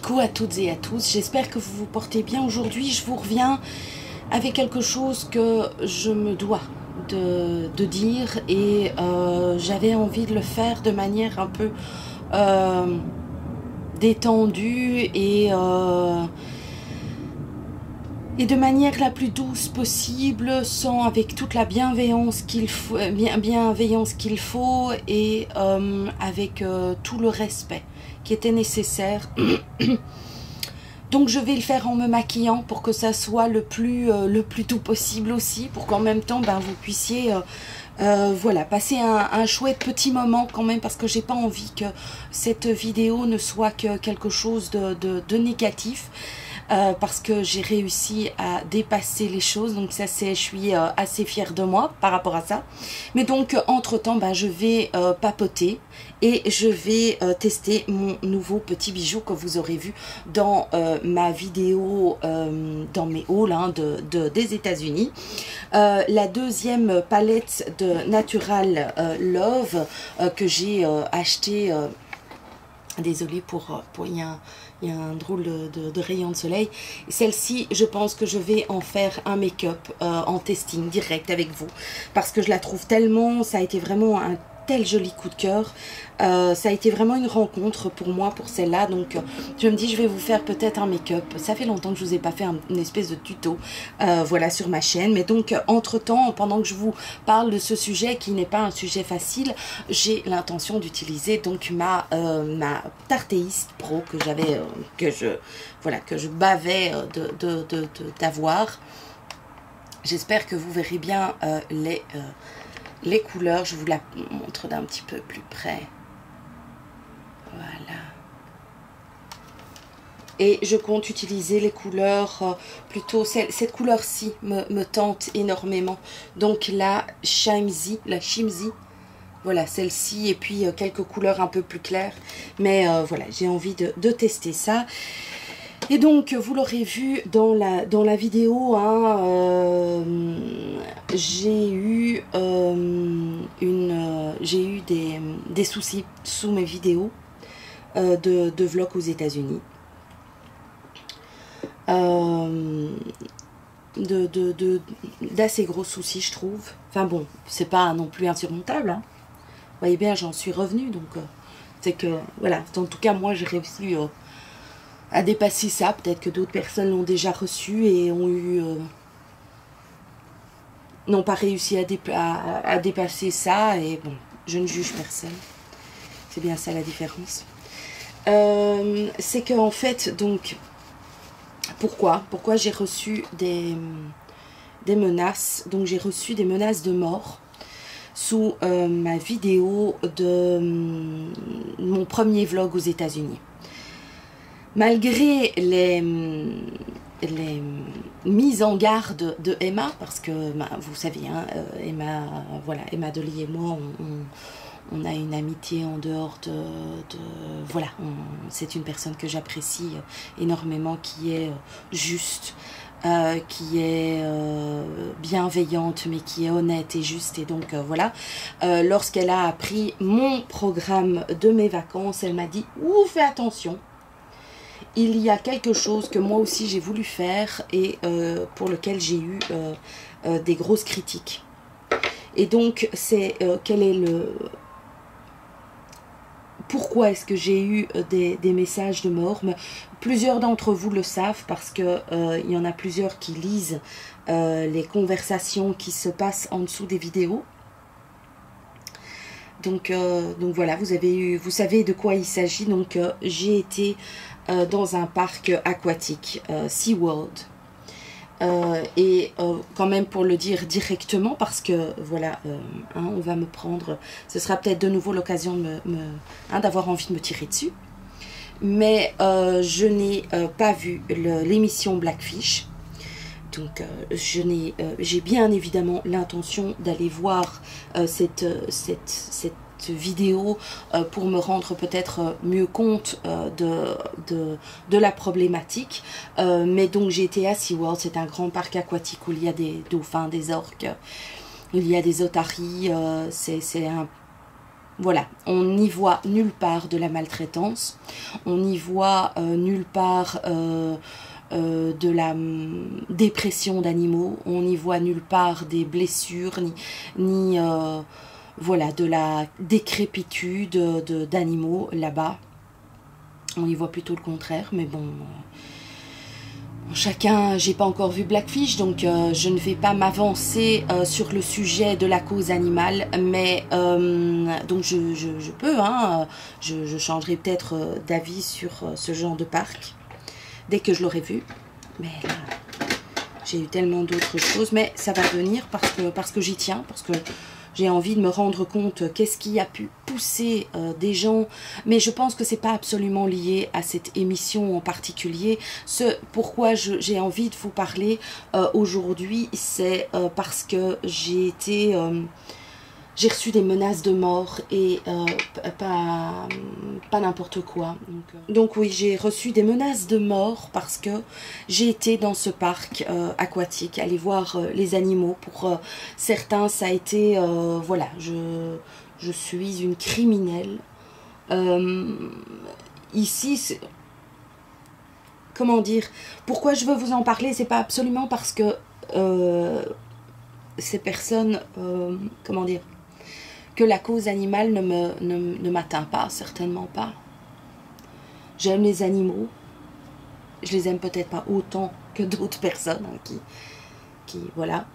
Coucou à toutes et à tous, j'espère que vous vous portez bien. Aujourd'hui, je vous reviens avec quelque chose que je me dois de dire et j'avais envie de le faire de manière un peu détendue et de manière la plus douce possible, sans avec toute la bienveillance qu'il faut, et avec tout le respect qui était nécessaire. Donc je vais le faire en me maquillant pour que ça soit le plus doux possible aussi, pour qu'en même temps vous puissiez voilà, passer un chouette petit moment quand même, parce que j'ai pas envie que cette vidéo ne soit que quelque chose de négatif. Parce que j'ai réussi à dépasser les choses, donc ça c'est, je suis assez fière de moi par rapport à ça. Mais donc entre temps je vais papoter et je vais tester mon nouveau petit bijou que vous aurez vu dans ma vidéo dans mes hauls des États-Unis. La deuxième palette de Natural Love que j'ai acheté. Désolée pour il y a un drôle de rayon de soleil. Celle-ci, je pense que je vais en faire un make-up en testing direct avec vous, parce que je la trouve tellement, ça a été vraiment un tel joli coup de cœur. Ça a été vraiment une rencontre pour moi pour celle-là, donc je me dis je vais vous faire peut-être un make-up. Ça fait longtemps que je vous ai pas fait une espèce de tuto voilà, sur ma chaîne, mais donc entre temps, pendant que je vous parle de ce sujet qui n'est pas un sujet facile, j'ai l'intention d'utiliser donc ma Tarteist Pro que j'avais que je bavais d'avoir. J'espère que vous verrez bien les couleurs. Je vous la montre d'un petit peu plus près. Voilà. Et je compte utiliser les couleurs, plutôt cette couleur-ci me tente énormément. Donc la Shimzy, voilà celle-ci, et puis quelques couleurs un peu plus claires. Mais voilà, j'ai envie de tester ça. Et donc, vous l'aurez vu dans la vidéo, j'ai eu des soucis sous mes vidéos de vlog aux États-Unis. D'assez gros soucis, je trouve. Enfin bon, c'est pas non plus insurmontable. Vous voyez bien, j'en suis revenue, donc c'est que, voilà, en tout cas, moi, j'ai réussi à dépasser ça. Peut-être que d'autres personnes l'ont déjà reçu et n'ont pas réussi à dépasser ça. Et bon, je ne juge personne. C'est bien ça la différence. C'est que en fait, donc, pourquoi j'ai reçu des menaces. Donc j'ai reçu des menaces de mort sous ma vidéo de mon premier vlog aux États-Unis. Malgré les mises en garde de Emma, parce que vous savez, Emma Dolly et moi, on a une amitié en dehors voilà, c'est une personne que j'apprécie énormément, qui est juste, qui est bienveillante, mais qui est honnête et juste. Et donc voilà, lorsqu'elle a appris mon programme de mes vacances, elle m'a dit « Ouh, fais attention !» Il y a quelque chose que moi aussi j'ai voulu faire et pour lequel j'ai eu des grosses critiques. Et donc c'est quel est pourquoi est-ce que j'ai eu des messages de mort? Mais plusieurs d'entre vous le savent, parce que il y en a plusieurs qui lisent les conversations qui se passent en dessous des vidéos. Donc voilà, vous savez de quoi il s'agit. Donc j'ai été dans un parc aquatique, SeaWorld. Quand même, pour le dire directement, parce que voilà, on va me prendre, ce sera peut-être de nouveau l'occasion d'avoir envie de me tirer dessus. Mais je n'ai pas vu l'émission Blackfish. Donc j'ai bien évidemment l'intention d'aller voir cette vidéo pour me rendre peut-être mieux compte de la problématique. Mais donc j'ai été à SeaWorld, c'est un grand parc aquatique où il y a des dauphins, des orques, il y a des otaries, c'est voilà, on n'y voit nulle part de la maltraitance, on n'y voit nulle part de la dépression d'animaux, on n'y voit nulle part des blessures, ni voilà, de la décrépitude d'animaux là-bas. On y voit plutôt le contraire, mais bon, chacun, j'ai pas encore vu Blackfish, donc je ne vais pas m'avancer sur le sujet de la cause animale, mais donc je peux, hein, je changerai peut-être d'avis sur ce genre de parc, dès que je l'aurai vu, mais là, j'ai eu tellement d'autres choses, mais ça va venir parce que j'y tiens, parce que j'ai envie de me rendre compte qu'est-ce qui a pu pousser des gens, mais je pense que c'est pas absolument lié à cette émission en particulier. Ce pourquoi j'ai envie de vous parler aujourd'hui, c'est parce que j'ai reçu des menaces de mort et pas n'importe quoi. Donc oui, j'ai reçu des menaces de mort parce que j'ai été dans ce parc aquatique, aller voir les animaux. Pour certains, ça a été, voilà, je suis une criminelle. Ici, comment dire, pourquoi je veux vous en parler, c'est pas absolument parce que ces personnes, comment dire, que la cause animale ne m'atteint pas, certainement pas. J'aime les animaux. Je les aime peut-être pas autant que d'autres personnes hein, qui voilà.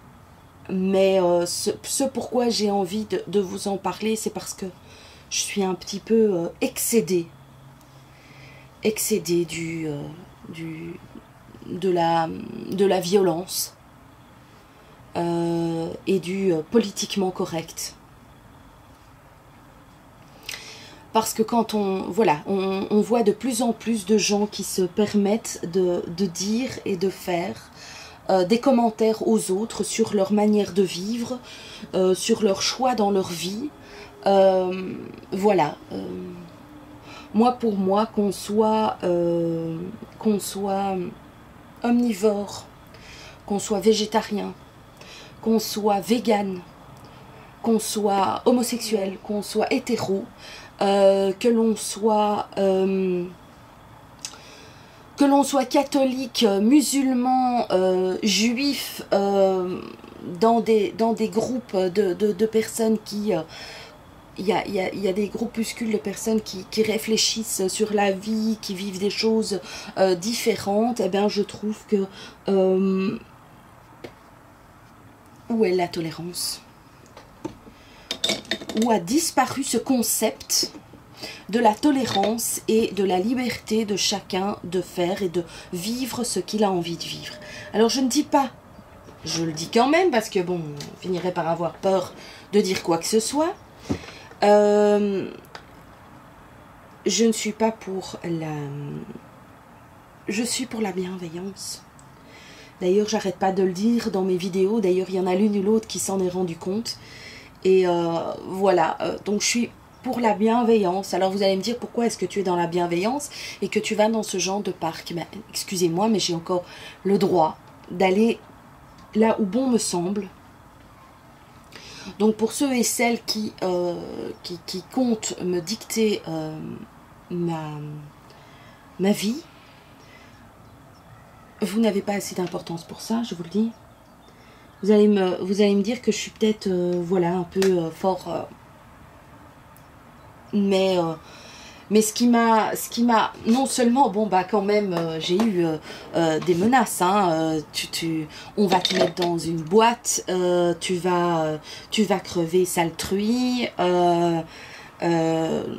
Mais ce pourquoi j'ai envie de vous en parler, c'est parce que je suis un petit peu excédée de la violence et du politiquement correct. Parce que quand on voit de plus en plus de gens qui se permettent de dire et de faire des commentaires aux autres sur leur manière de vivre, sur leur choix dans leur vie. Voilà. Moi, pour moi, qu'on soit omnivore, qu'on soit végétarien, qu'on soit vegan, qu'on soit homosexuel, qu'on soit hétéro, que l'on soit catholique, musulman, juif, dans des groupes de personnes qui... Il y a des groupuscules de personnes qui réfléchissent sur la vie, qui vivent des choses différentes. Eh bien, je trouve que... où est la tolérance ? Où a disparu ce concept de la tolérance et de la liberté de chacun de faire et de vivre ce qu'il a envie de vivre. Alors je ne dis pas, je le dis quand même parce que bon, on finirait par avoir peur de dire quoi que ce soit. Je ne suis pas pour je suis pour la bienveillance. D'ailleurs, j'arrête pas de le dire dans mes vidéos. D'ailleurs, il y en a l'une ou l'autre qui s'en est rendu compte. Et voilà, donc je suis pour la bienveillance. Alors vous allez me dire, pourquoi est-ce que tu es dans la bienveillance et que tu vas dans ce genre de parc? Ben, excusez-moi, mais j'ai encore le droit d'aller là où bon me semble. Donc pour ceux et celles qui comptent me dicter ma vie, vous n'avez pas assez d'importance pour ça, je vous le dis. Vous allez me dire que je suis peut-être voilà, un peu fort, mais ce qui m'a non seulement, bon bah quand même j'ai eu des menaces, hein, on va te mettre dans une boîte, tu vas crever sale truie,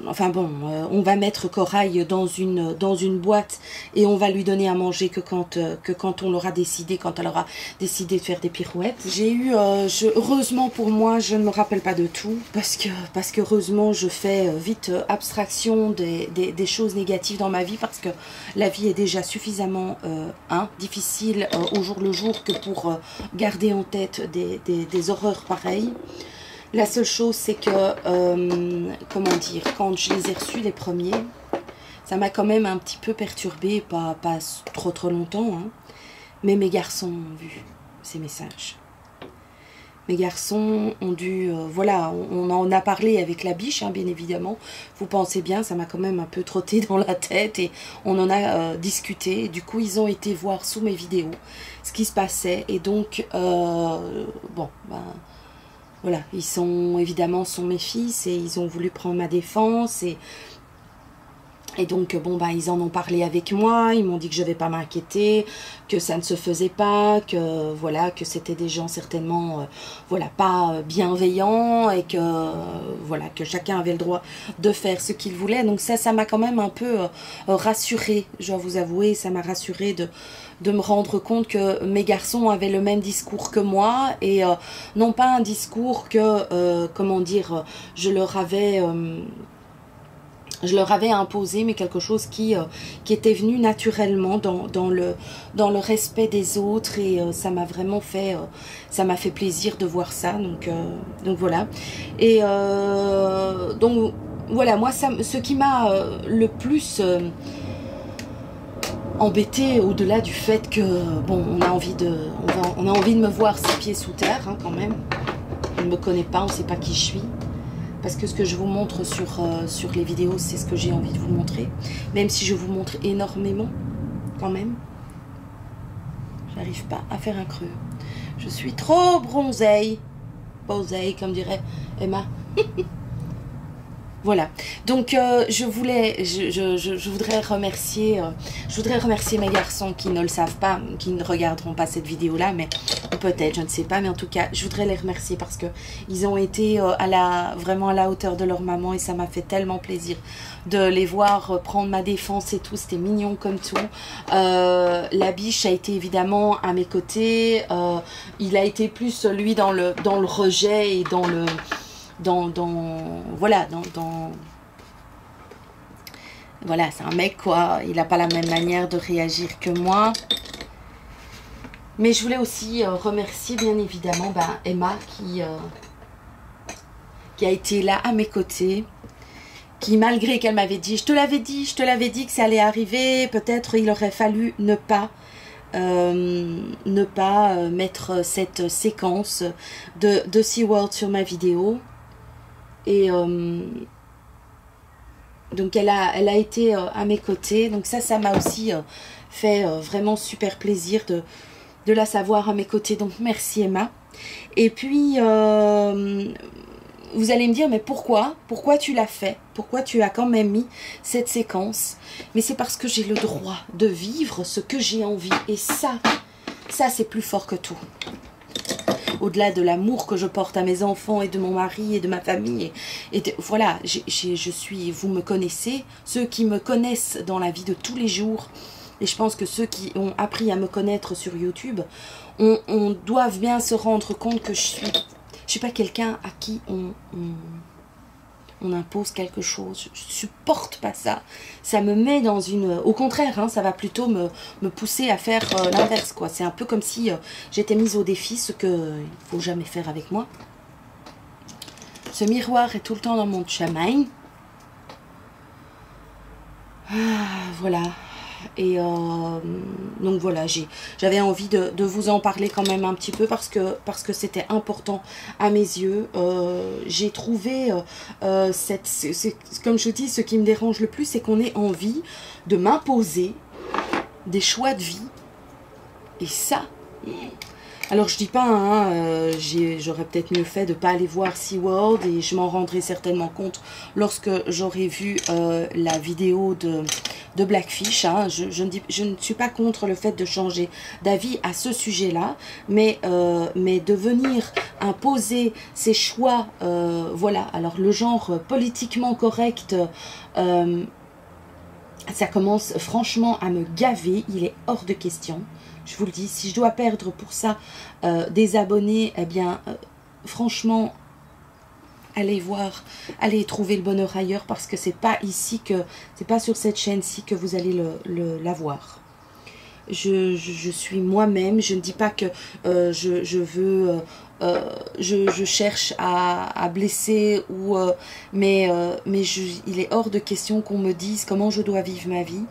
enfin bon, on va mettre Corail dans une boîte et on va lui donner à manger que quand on l'aura décidé, quand elle aura décidé de faire des pirouettes. J'ai eu, heureusement pour moi, je ne me rappelle pas de tout, parce que heureusement je fais vite abstraction des choses négatives dans ma vie, parce que la vie est déjà suffisamment difficile au jour le jour que pour garder en tête des horreurs pareilles. La seule chose, c'est que, comment dire, quand je les ai reçus les premiers, ça m'a quand même un petit peu perturbée, pas trop longtemps, hein, mais mes garçons ont vu ces messages. Mes garçons ont dû, voilà, on en a parlé avec la biche, hein, bien évidemment. Vous pensez bien, ça m'a quand même un peu trotté dans la tête et on en a discuté. Du coup, ils ont été voir sous mes vidéos ce qui se passait. Et donc, bon, ben, voilà, ils sont évidemment mes fils et ils ont voulu prendre ma défense et donc, bon, bah, ils en ont parlé avec moi, ils m'ont dit que je ne vais pas m'inquiéter, que ça ne se faisait pas, que, voilà, que c'était des gens certainement, voilà, pas bienveillants et que, voilà, que chacun avait le droit de faire ce qu'il voulait. Donc ça m'a quand même un peu rassurée, je dois vous avouer, ça m'a rassurée de me rendre compte que mes garçons avaient le même discours que moi et non pas un discours que, comment dire, je leur avais imposé, mais quelque chose qui était venu naturellement dans le respect des autres et ça m'a vraiment fait, ça m'a fait plaisir de voir ça, donc voilà. Et donc voilà, moi ce qui m'a le plus embêté, au-delà du fait que bon, on a envie de me voir 6 pieds sous terre, hein, quand même. On ne me connaît pas, on ne sait pas qui je suis. Parce que ce que je vous montre sur les vidéos, c'est ce que j'ai envie de vous montrer. Même si je vous montre énormément, quand même. J'arrive pas à faire un creux. Je suis trop bronzée. Bronzée, comme dirait Emma. Voilà, donc je voudrais remercier mes garçons qui ne le savent pas, qui ne regarderont pas cette vidéo là, mais peut-être, je ne sais pas, mais en tout cas je voudrais les remercier parce que ils ont été vraiment à la hauteur de leur maman et ça m'a fait tellement plaisir de les voir prendre ma défense et tout, c'était mignon comme tout. La biche a été évidemment à mes côtés, il a été plus lui dans le rejet et voilà, voilà, c'est un mec quoi, il n'a pas la même manière de réagir que moi. Mais je voulais aussi remercier bien évidemment Emma qui a été là à mes côtés, qui malgré qu'elle m'avait dit, je te l'avais dit que ça allait arriver, peut-être il aurait fallu ne pas mettre cette séquence de SeaWorld sur ma vidéo. Et donc elle a été à mes côtés, donc ça m'a aussi fait vraiment super plaisir de la savoir à mes côtés, donc merci Emma. Et puis vous allez me dire, mais pourquoi tu l'as fait, pourquoi tu as quand même mis cette séquence? Mais c'est parce que j'ai le droit de vivre ce que j'ai envie, et ça c'est plus fort que tout. Au-delà de l'amour que je porte à mes enfants et de mon mari et de ma famille. Voilà, vous me connaissez, ceux qui me connaissent dans la vie de tous les jours, et je pense que ceux qui ont appris à me connaître sur YouTube, on doit bien se rendre compte que je suis pas quelqu'un à qui on impose quelque chose. Je supporte pas ça. Ça me met dans une... Au contraire, hein, ça va plutôt me pousser à faire l'inverse, quoi. C'est un peu comme si j'étais mise au défi, ce qu'il ne faut jamais faire avec moi. Ce miroir est tout le temps dans mon chemin. Voilà. Et donc voilà, j'avais envie de vous en parler quand même un petit peu parce que c'était important à mes yeux. J'ai trouvé, comme je dis, ce qui me dérange le plus, c'est qu'on ait envie de m'imposer des choix de vie. Et ça... Alors je dis pas, hein, j'aurais peut-être mieux fait de pas aller voir SeaWorld et je m'en rendrai certainement compte lorsque j'aurai vu la vidéo de Blackfish. Hein. Je ne suis pas contre le fait de changer d'avis à ce sujet-là, mais de venir imposer ses choix, voilà. Alors le genre politiquement correct, ça commence franchement à me gaver, il est hors de question. Je vous le dis, si je dois perdre pour ça des abonnés, eh bien, franchement, allez trouver le bonheur ailleurs parce que c'est pas ici c'est pas sur cette chaîne-ci que vous allez l'avoir. Je suis moi-même, je ne dis pas que je cherche à blesser ou mais il est hors de question qu'on me dise comment je dois vivre ma vie.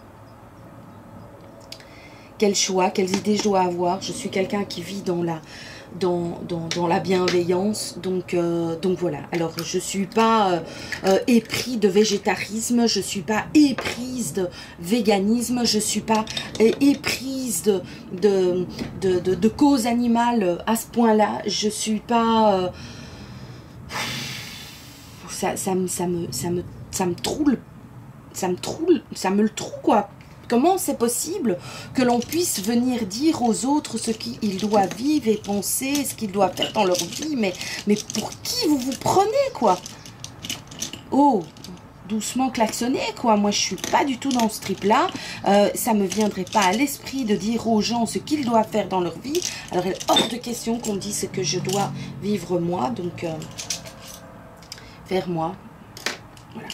Quel choix, quelles idées je dois avoir. Je suis quelqu'un qui vit dans dans la bienveillance. Donc voilà. Alors je suis pas épris de végétarisme, je suis pas éprise de véganisme, je suis pas éprise de cause animale à ce point-là. Je suis pas ça me trouble, ça me le trouve quoi. Comment c'est possible que l'on puisse venir dire aux autres ce qu'ils doivent vivre et penser, ce qu'ils doivent faire dans leur vie, mais pour qui vous vous prenez, quoi? Oh, doucement klaxonner, quoi. Moi, je suis pas du tout dans ce trip-là. Ça me viendrait pas à l'esprit de dire aux gens ce qu'ils doivent faire dans leur vie. Alors, il est hors de question qu'on me dise ce que je dois vivre moi, donc faire moi. Voilà.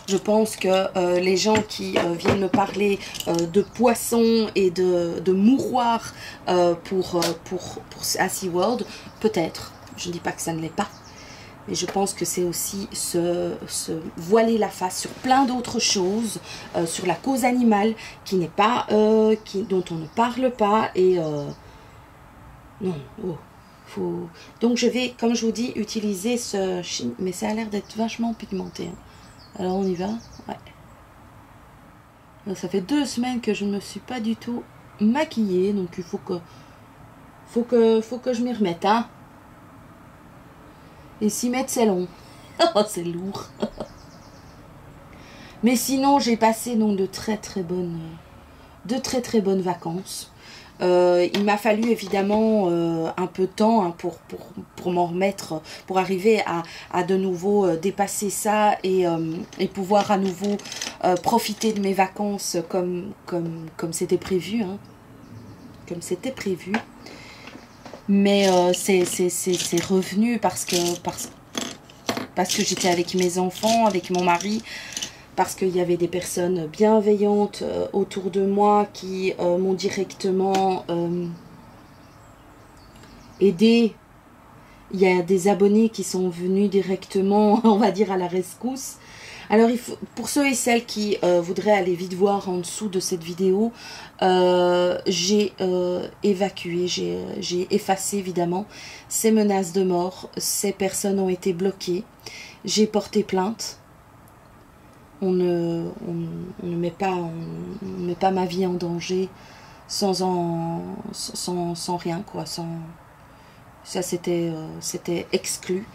Je pense que les gens qui viennent me parler de poissons et de mouroirs à SeaWorld, peut-être, je ne dis pas que ça ne l'est pas, mais je pense que c'est aussi se voiler la face sur plein d'autres choses, sur la cause animale qui n'est pas, dont on ne parle pas, et non, faut... Donc je vais, comme je vous dis, utiliser ce... Mais ça a l'air d'être vachement pigmenté, hein. Alors on y va, ouais. Alors, ça fait 2 semaines que je ne me suis pas du tout maquillée, donc il faut que je m'y remette, hein. Et s'y mettre c'est long. Oh, c'est lourd. Mais sinon j'ai passé donc de très bonnes vacances. Il m'a fallu évidemment un peu de temps, hein, pour m'en remettre, pour arriver à de nouveau dépasser ça et pouvoir à nouveau profiter de mes vacances comme c'était prévu, hein, comme c'était prévu. Mais c'est revenu parce que j'étais avec mes enfants, avec mon mari, parce qu'il y avait des personnes bienveillantes autour de moi qui m'ont directement aidé. Il y a des abonnés qui sont venus directement, on va dire, à la rescousse. Alors, pour ceux et celles qui voudraient aller vite voir en dessous de cette vidéo, j'ai évacué, j'ai effacé évidemment ces menaces de mort. Ces personnes ont été bloquées. J'ai porté plainte. On ne met pas ma vie en danger sans rien, quoi. Ça, c'était exclu.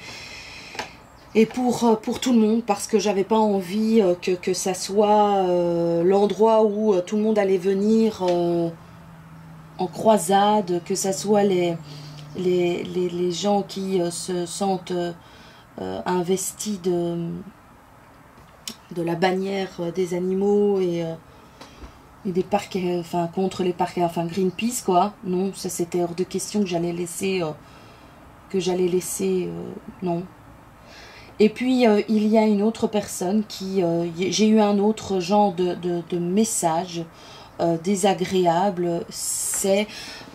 Et pour tout le monde, parce que j'avais pas envie que ça soit l'endroit où tout le monde allait venir en croisade, que ça soit les gens qui se sentent investis de la bannière des animaux et des parcs, enfin contre les parcs, enfin Greenpeace, quoi. Non, ça c'était hors de question que j'allais laisser, non. Et puis il y a une autre personne qui, j'ai eu un autre genre de message désagréable. C'est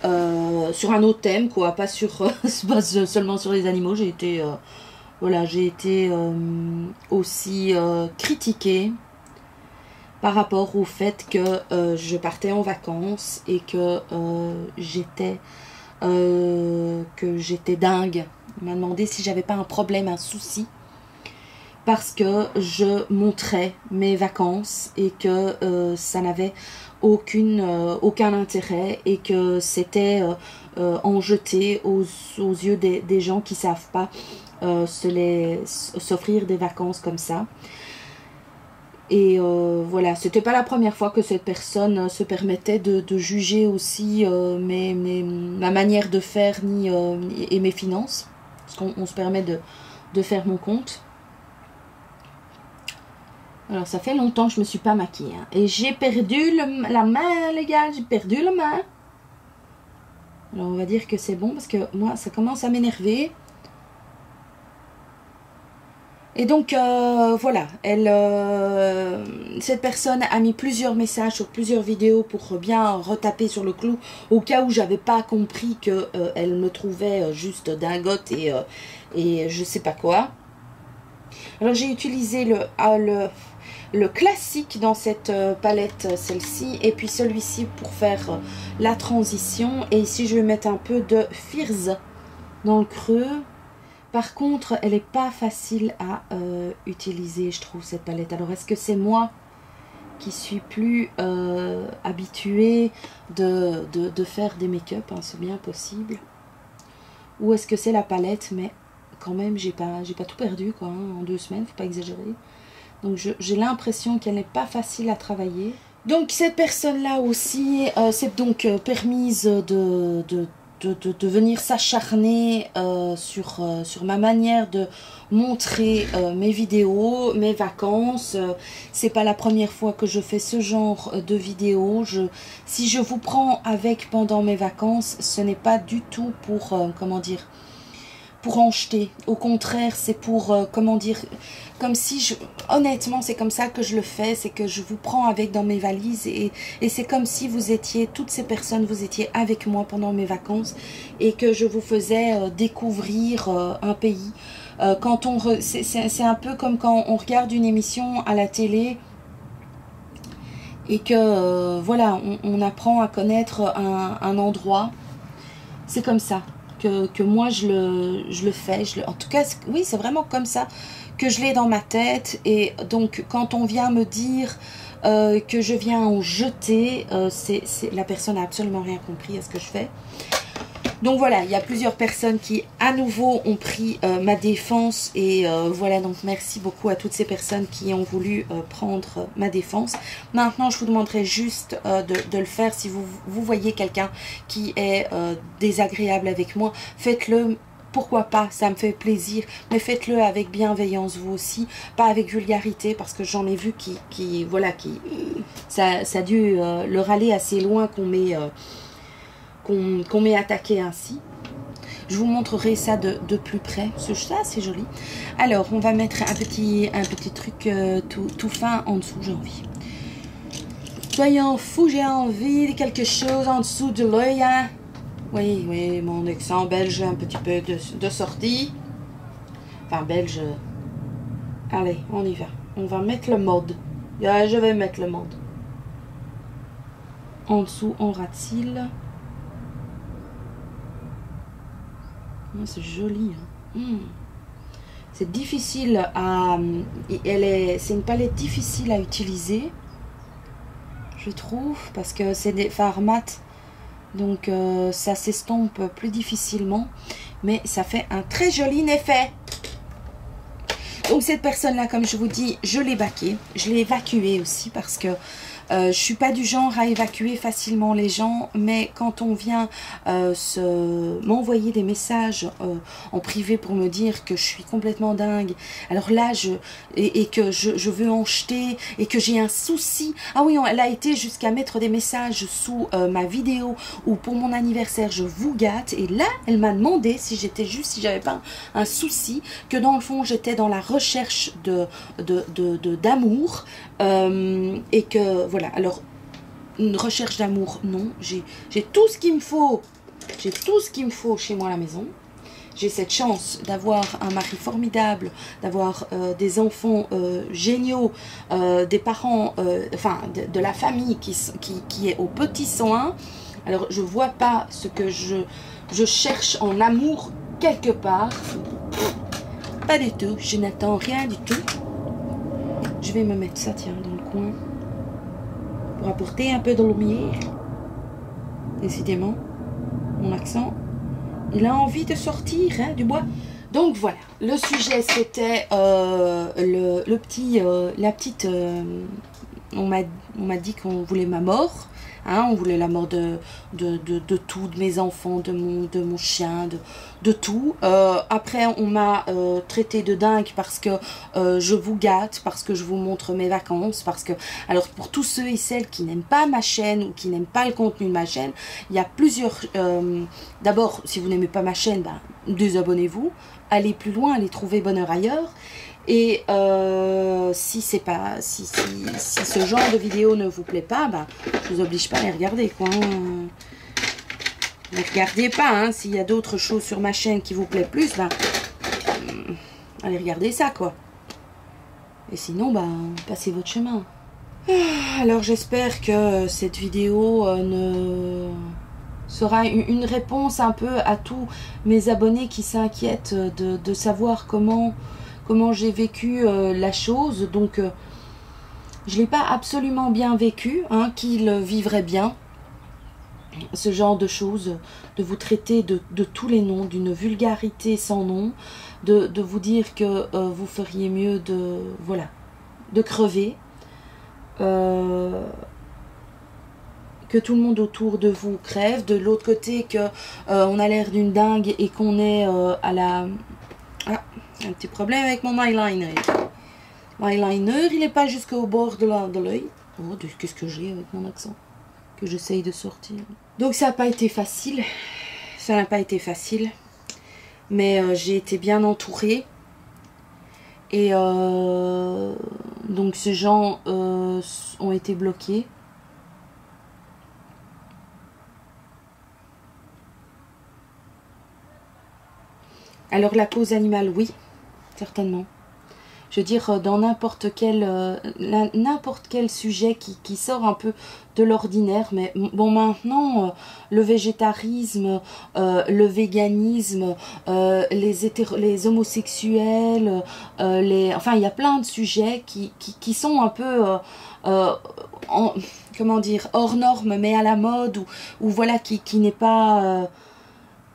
sur un autre thème, quoi, pas seulement sur les animaux. J'ai été voilà, j'ai été aussi critiquée par rapport au fait que je partais en vacances et que j'étais dingue. Il m'a demandé si j'avais pas un problème, un souci, parce que je montrais mes vacances et que ça n'avait aucun intérêt et que c'était en jeter aux yeux des gens qui savent pas s'offrir des vacances comme ça. Et voilà, c'était pas la première fois que cette personne se permettait de juger aussi ma manière de faire et mes finances, parce qu'on se permet de faire mon compte. Alors ça fait longtemps que je me suis pas maquillée, hein, et j'ai perdu la main, les gars, j'ai perdu la main. Alors on va dire que c'est bon, parce que moi ça commence à m'énerver. Et donc voilà, cette personne a mis plusieurs messages sur plusieurs vidéos pour bien retaper sur le clou, au cas où j'avais pas compris que elle me trouvait juste dingote et je sais pas quoi. Alors j'ai utilisé le classique dans cette palette, celle-ci, et puis celui-ci pour faire la transition. Et ici je vais mettre un peu de Fierce dans le creux. Par contre, elle n'est pas facile à utiliser, je trouve, cette palette. Alors, est-ce que c'est moi qui suis plus habituée de faire des make-up, hein, c'est bien possible. Ou est-ce que c'est la palette, mais quand même, j'ai pas tout perdu, quoi, hein, en 2 semaines, faut pas exagérer. Donc, j'ai l'impression qu'elle n'est pas facile à travailler. Donc, cette personne-là aussi, c'est donc permise de venir s'acharner sur ma manière de montrer mes vidéos, mes vacances. C'est pas la première fois que je fais ce genre de vidéos. Si je vous prends avec pendant mes vacances, ce n'est pas du tout pour, comment dire, pour en jeter. Au contraire, c'est pour, comment dire, comme si honnêtement, c'est comme ça que je le fais, c'est que je vous prends avec dans mes valises et c'est comme si vous étiez, toutes ces personnes, vous étiez avec moi pendant mes vacances et que je vous faisais découvrir un pays. C'est un peu comme quand on regarde une émission à la télé et que, voilà, on apprend à connaître un endroit. C'est comme ça que moi je le fais. En tout cas, oui, c'est vraiment comme ça que je l'ai dans ma tête. Et donc, quand on vient me dire que je viens en jeter, la personne n'a absolument rien compris à ce que je fais. Donc voilà, il y a plusieurs personnes qui à nouveau ont pris ma défense et voilà, donc merci beaucoup à toutes ces personnes qui ont voulu prendre ma défense. Maintenant, je vous demanderai juste de le faire. Si vous voyez quelqu'un qui est désagréable avec moi, faites-le. Pourquoi pas, ça me fait plaisir, mais faites-le avec bienveillance vous aussi, pas avec vulgarité, parce que j'en ai vu ça a dû leur aller assez loin qu'on m'ait attaqué ainsi. Je vous montrerai ça de plus près. Ça, c'est joli. Alors, on va mettre un petit truc tout fin en dessous, j'ai envie. Soyons fous, j'ai envie de quelque chose en dessous de l'œil. Hein. Oui, mon accent belge un petit peu de sortie. Enfin, belge. Allez, on y va. On va mettre le mode. Je vais mettre le mode. En dessous, on rate-t-il. C'est joli. Hein. C'est difficile à... C'est une palette difficile à utiliser, je trouve, parce que c'est des fards mat. Donc ça s'estompe plus difficilement. Mais ça fait un très joli effet. Donc cette personne-là, comme je vous dis, je l'ai baquée. Je l'ai évacuée aussi parce que je suis pas du genre à évacuer facilement les gens, mais quand on vient m'envoyer des messages en privé pour me dire que je suis complètement dingue, alors là et que je veux en jeter et que j'ai un souci. Ah oui, elle a été jusqu'à mettre des messages sous ma vidéo ou pour mon anniversaire, je vous gâte. Et là, elle m'a demandé si j'avais pas un souci, que dans le fond j'étais dans la recherche d'amour et que voilà. Alors, une recherche d'amour, non. J'ai tout ce qu'il me faut. J'ai tout ce qu'il me faut chez moi à la maison. J'ai cette chance d'avoir un mari formidable, d'avoir des enfants géniaux, des parents, enfin, de la famille qui est aux petits soins. Alors, je vois pas ce que je cherche en amour quelque part. Pas du tout. Je n'attends rien du tout. Je vais me mettre ça, tiens, dans le coin. Pour apporter un peu de lumière. Décidément, mon accent, il a envie de sortir hein, du bois. Donc voilà, le sujet c'était la petite, on m'a dit qu'on voulait ma mort. Hein, on voulait la mort de tout, de mes enfants, de mon chien, de tout. Après, on m'a traité de dingue parce que je vous gâte, parce que je vous montre mes vacances, parce que... Alors, pour tous ceux et celles qui n'aiment pas ma chaîne ou qui n'aiment pas le contenu de ma chaîne, il y a plusieurs... D'abord, si vous n'aimez pas ma chaîne, ben, désabonnez-vous. Allez plus loin, allez trouver bonheur ailleurs. Et si ce genre de vidéo ne vous plaît pas, bah, je vous oblige pas à les regarder, quoi. Ne regardez pas, hein. S'il y a d'autres choses sur ma chaîne qui vous plaît plus, bah, allez regarder ça, quoi. Et sinon, bah, passez votre chemin. Alors j'espère que cette vidéo sera une réponse un peu à tous mes abonnés qui s'inquiètent de savoir comment j'ai vécu la chose. Donc je ne l'ai pas absolument bien vécu, hein, qu'il vivrait bien ce genre de choses, de vous traiter de tous les noms, d'une vulgarité sans nom, de vous dire que vous feriez mieux de crever. Que tout le monde autour de vous crève, de l'autre côté que on a l'air d'une dingue et qu'on est à la... Ah, un petit problème avec mon eyeliner. L'eyeliner, il n'est pas jusqu'au bord de l'œil. Oh, qu'est-ce que j'ai avec mon accent que j'essaye de sortir. Donc ça n'a pas été facile. Ça n'a pas été facile. Mais j'ai été bien entourée. Et donc ces gens ont été bloqués. Alors la cause animale, oui, certainement. Je veux dire, dans n'importe quel sujet qui sort un peu de l'ordinaire. Mais bon, maintenant, le végétarisme, le véganisme, les homosexuels, enfin, il y a plein de sujets qui sont un peu, comment dire, hors norme, mais à la mode, ou voilà, qui n'est pas...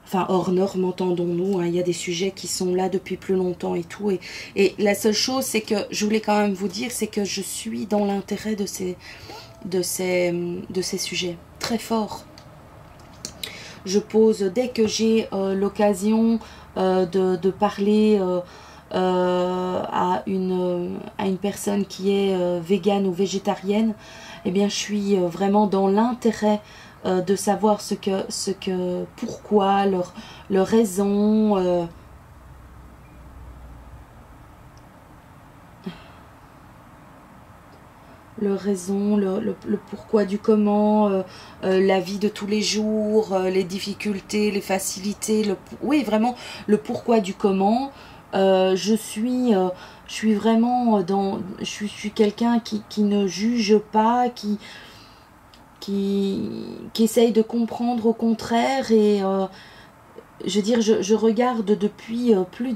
Enfin, hors norme, entendons-nous, hein, il y a des sujets qui sont là depuis plus longtemps et tout. Et la seule chose, c'est que, je voulais quand même vous dire, c'est que je suis dans l'intérêt de ces sujets, très fort. Je pose, dès que j'ai l'occasion de parler à une personne qui est végane ou végétarienne, eh bien, je suis vraiment dans l'intérêt de savoir pourquoi, leur raison, le pourquoi du comment, la vie de tous les jours, les difficultés, les facilités, oui, vraiment le pourquoi du comment. Je suis vraiment je suis quelqu'un qui ne juge pas, qui essaye de comprendre au contraire. Et je veux dire, je regarde depuis depuis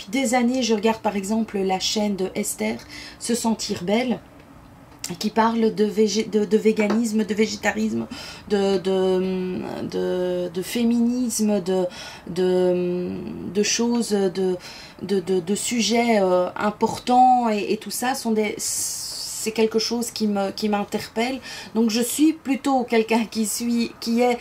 des années, je regarde par exemple la chaîne de Esther, Se Sentir Belle, qui parle de véganisme, de végétarisme, de féminisme, de choses, de sujets importants, et tout ça c'est quelque chose qui m'interpelle. Donc je suis plutôt quelqu'un qui est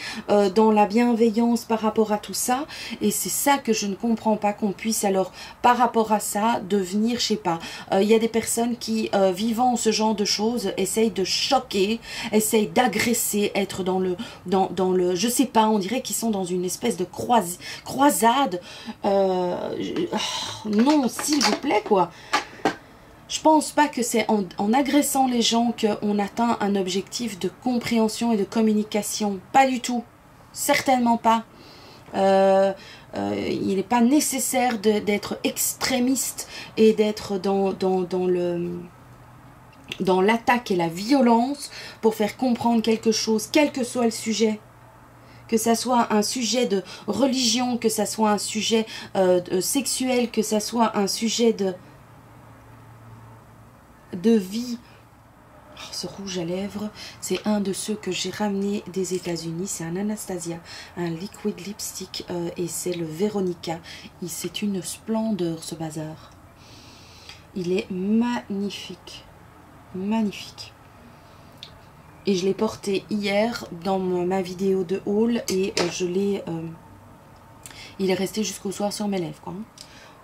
dans la bienveillance par rapport à tout ça, et c'est ça que je ne comprends pas, qu'on puisse alors par rapport à ça devenir, je sais pas, il y a des personnes qui vivant ce genre de choses essayent de choquer, essayent d'agresser, être dans le je sais pas, on dirait qu'ils sont dans une espèce de croisade. Non, s'il vous plaît, quoi. Je pense pas que c'est en agressant les gens qu'on atteint un objectif de compréhension et de communication. Pas du tout. Certainement pas. Il n'est pas nécessaire d'être extrémiste et d'être dans l'attaque et la violence pour faire comprendre quelque chose, quel que soit le sujet. Que ça soit un sujet de religion, que ça soit un sujet sexuel, que ça soit un sujet de vie. Oh, ce rouge à lèvres, c'est un de ceux que j'ai ramené des États-Unis. C'est un Anastasia, un liquid lipstick, et c'est le Veronica. C'est une splendeur, ce bazar. Il est magnifique, magnifique. Et je l'ai porté hier dans ma vidéo de haul, et il est resté jusqu'au soir sur mes lèvres, quoi.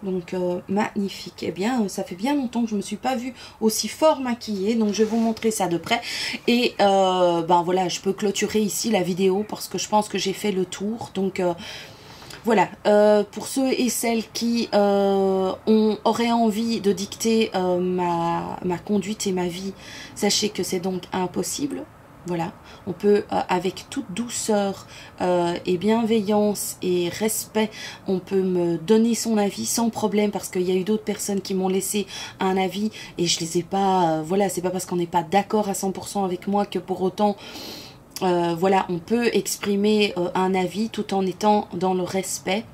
Donc magnifique. Eh bien, ça fait bien longtemps que je ne me suis pas vue aussi fort maquillée. Donc je vais vous montrer ça de près. Et ben voilà, je peux clôturer ici la vidéo parce que je pense que j'ai fait le tour. Donc voilà, pour ceux et celles qui auraient envie de dicter ma conduite et ma vie, sachez que c'est donc impossible. Voilà, on peut avec toute douceur et bienveillance et respect, on peut me donner son avis sans problème, parce qu'il y a eu d'autres personnes qui m'ont laissé un avis et je les ai pas, voilà, c'est pas parce qu'on n'est pas d'accord à 100% avec moi que pour autant, voilà, on peut exprimer un avis tout en étant dans le respect.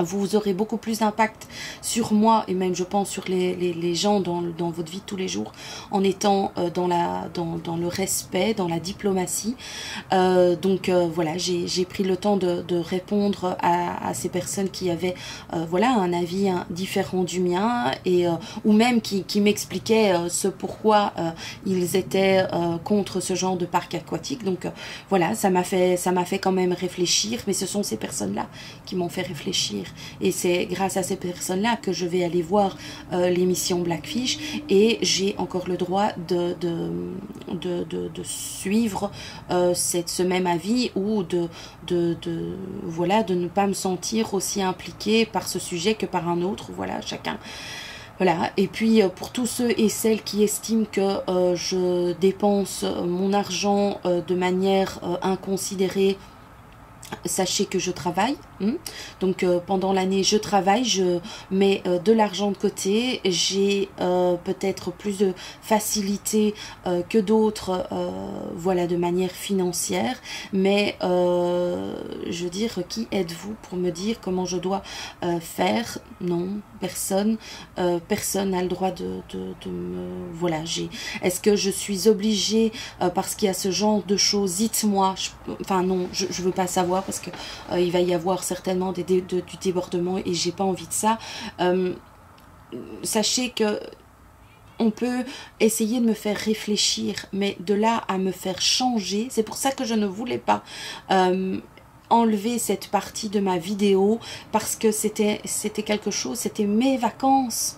Vous aurez beaucoup plus d'impact sur moi et même je pense sur les gens dans votre vie de tous les jours en étant dans le respect, dans la diplomatie. Donc voilà, j'ai pris le temps de répondre à ces personnes qui avaient voilà, un avis différent du mien et ou même qui m'expliquaient ce pourquoi ils étaient contre ce genre de parc aquatique. Donc voilà, ça m'a fait quand même réfléchir, mais ce sont ces personnes-là qui m'ont fait réfléchir. Et c'est grâce à ces personnes-là que je vais aller voir l'émission Blackfish et j'ai encore le droit de suivre ce même avis ou voilà, de ne pas me sentir aussi impliquée par ce sujet que par un autre. Voilà, chacun. Voilà, et puis pour tous ceux et celles qui estiment que je dépense mon argent de manière inconsidérée, sachez que je travaille, donc pendant l'année je travaille, je mets de l'argent de côté, j'ai peut-être plus de facilité que d'autres, voilà, de manière financière, mais je veux dire, qui êtes-vous pour me dire comment je dois faire? Non, personne, personne n'a le droit de me, voilà, est-ce que je suis obligée parce qu'il y a ce genre de choses, dites-moi, enfin non, je veux pas savoir, parce que il va y avoir certainement du débordement et j'ai pas envie de ça. Sachez que on peut essayer de me faire réfléchir, mais de là à me faire changer, c'est pour ça que je ne voulais pas enlever cette partie de ma vidéo, parce que c'était quelque chose, c'était mes vacances.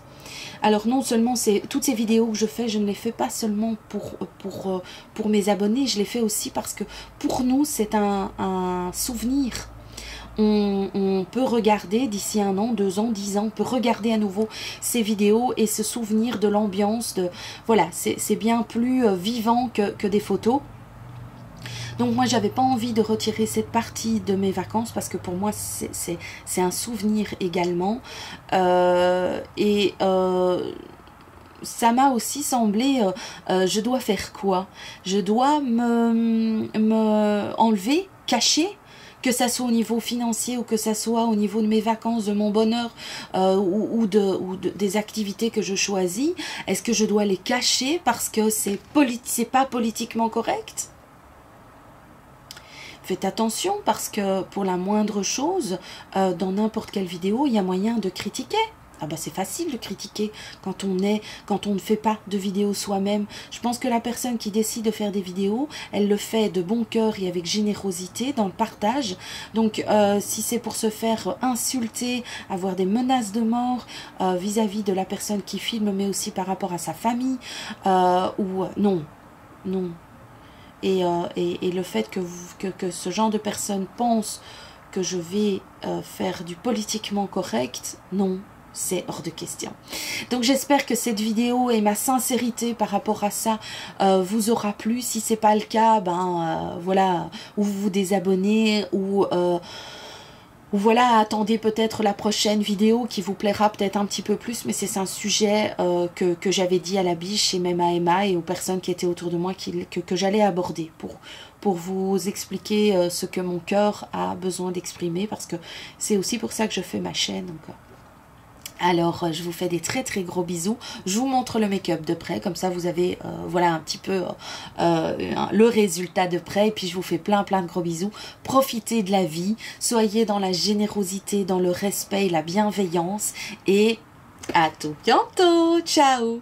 Alors non seulement toutes ces vidéos que je fais, je ne les fais pas seulement pour mes abonnés, je les fais aussi parce que pour nous c'est un souvenir. On peut regarder d'ici 1 an, 2 ans, 10 ans, on peut regarder à nouveau ces vidéos et se souvenir de l'ambiance, voilà, c'est bien plus vivant que des photos. Donc moi j'avais pas envie de retirer cette partie de mes vacances parce que pour moi c'est un souvenir également. Ça m'a aussi semblé, je dois faire quoi? Je dois me enlever, cacher, que ça soit au niveau financier ou que ça soit au niveau de mes vacances, de mon bonheur ou des activités que je choisis. Est-ce que je dois les cacher parce que c'est pas politiquement correct? Faites attention parce que pour la moindre chose, dans n'importe quelle vidéo, il y a moyen de critiquer. Ah bah c'est facile de critiquer quand on ne fait pas de vidéo soi-même. Je pense que la personne qui décide de faire des vidéos, elle le fait de bon cœur et avec générosité dans le partage. Donc si c'est pour se faire insulter, avoir des menaces de mort vis-à-vis de la personne qui filme, mais aussi par rapport à sa famille, non. Et le fait que ce genre de personnes pense que je vais faire du politiquement correct, non, c'est hors de question. Donc j'espère que cette vidéo et ma sincérité par rapport à ça vous aura plu. Si c'est pas le cas, voilà, ou vous vous désabonnez ou voilà, attendez peut-être la prochaine vidéo qui vous plaira peut-être un petit peu plus, mais c'est un sujet que j'avais dit à la biche et même à Emma et aux personnes qui étaient autour de moi que j'allais aborder pour vous expliquer ce que mon cœur a besoin d'exprimer, parce que c'est aussi pour ça que je fais ma chaîne encore. Alors, je vous fais des très très gros bisous. Je vous montre le make-up de près, comme ça vous avez voilà un petit peu le résultat de près. Et puis je vous fais plein de gros bisous. Profitez de la vie, soyez dans la générosité, dans le respect et la bienveillance. Et à tout bientôt, ciao!